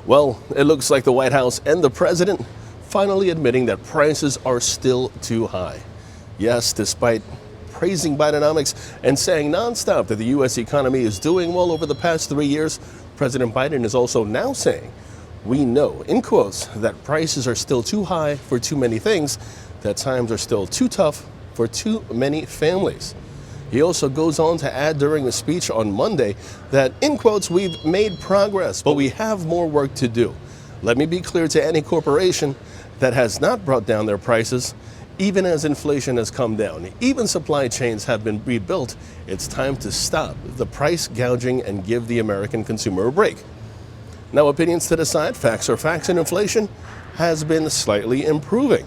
Well, it looks like the White House and the president finally admitting that prices are still too high. Yes, despite praising Bidenomics and saying nonstop that the U.S. economy is doing well over the past 3 years, President Biden is also now saying, we know, in quotes, that prices are still too high for too many things, that times are still too tough for too many families. He also goes on to add during a speech on Monday that, in quotes, we've made progress, but we have more work to do. Let me be clear to any corporation that has not brought down their prices, even as inflation has come down, even supply chains have been rebuilt, it's time to stop the price gouging and give the American consumer a break. Now, opinions to the side, facts are facts, and inflation has been slightly improving.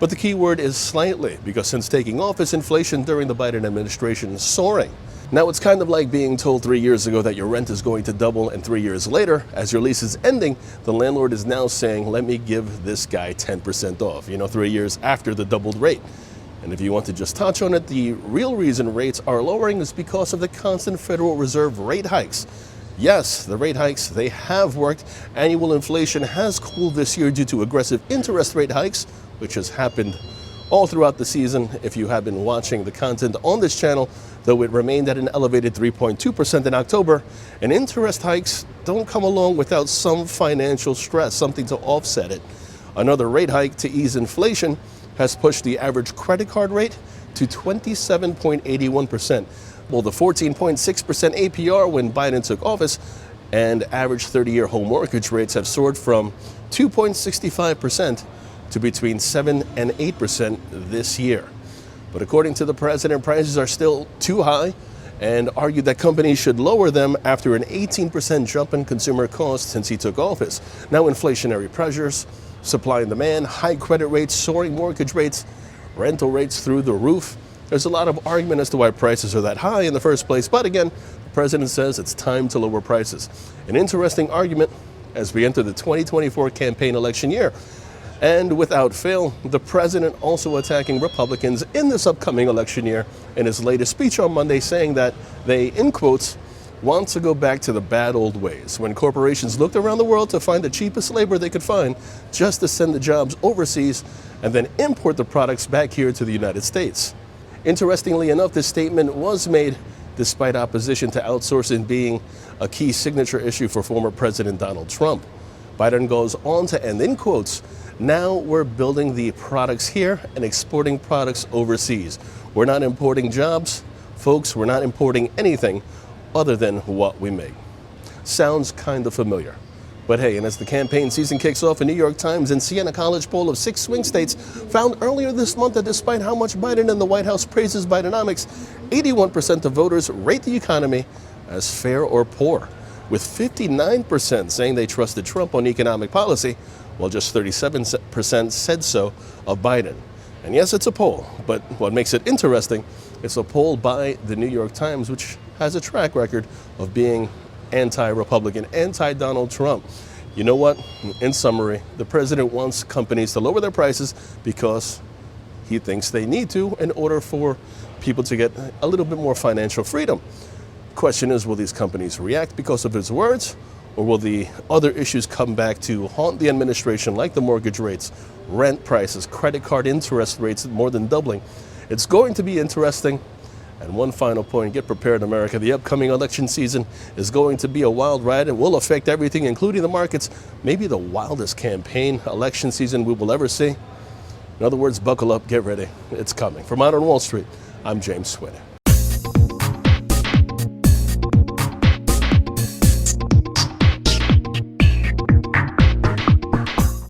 But the key word is slightly, because since taking office, inflation during the Biden administration is soaring. Now, it's kind of like being told 3 years ago that your rent is going to double, and 3 years later, as your lease is ending, the landlord is now saying, let me give this guy 10% off, 3 years after the doubled rate. And if you want to just touch on it, the real reason rates are lowering is because of the constant Federal Reserve rate hikes. Yes, the rate hikes, they have worked. Annual inflation has cooled this year due to aggressive interest rate hikes, which has happened all throughout the season. If you have been watching the content on this channel, though it remained at an elevated 3.2% in October, and interest hikes don't come along without some financial stress, something to offset it. Another rate hike to ease inflation has pushed the average credit card rate to 27.81%. Well, the 14.6% APR when Biden took office and average 30-year home mortgage rates have soared from 2.65% to between 7 and 8% this year. But according to the president, prices are still too high and argued that companies should lower them after an 18% jump in consumer costs since he took office. Now, inflationary pressures, supply and demand, high credit rates, soaring mortgage rates, rental rates through the roof. There's a lot of argument as to why prices are that high in the first place. But again, the president says it's time to lower prices. An interesting argument as we enter the 2024 campaign election year. And without fail, the president also attacking Republicans in this upcoming election year in his latest speech on Monday, saying that they, in quotes, want to go back to the bad old ways when corporations looked around the world to find the cheapest labor they could find just to send the jobs overseas and then import the products back here to the United States. Interestingly enough, this statement was made despite opposition to outsourcing being a key signature issue for former President Donald Trump. Biden goes on to end, in quotes, now we're building the products here and exporting products overseas. We're not importing jobs. Folks, we're not importing anything other than what we make. Sounds kind of familiar. But hey, and as the campaign season kicks off, a New York Times and Siena College poll of 6 swing states found earlier this month that despite how much Biden and the White House praises Bidenomics, 81% of voters rate the economy as fair or poor, with 59% saying they trusted Trump on economic policy, while just 37% said so of Biden. And yes, it's a poll, but what makes it interesting, it's a poll by the New York Times, which has a track record of being anti-Republican, anti-Donald Trump. You know what? In summary, the president wants companies to lower their prices because he thinks they need to in order for people to get a little bit more financial freedom. Question is, will these companies react because of his words, or will the other issues come back to haunt the administration, like the mortgage rates, rent prices, credit card interest rates more than doubling? It's going to be interesting. And one final point, get prepared, America. The upcoming election season is going to be a wild ride and will affect everything, including the markets. Maybe the wildest campaign election season we will ever see. In other words, buckle up, get ready. It's coming. From out on Wall Street, I'm James Sweeney.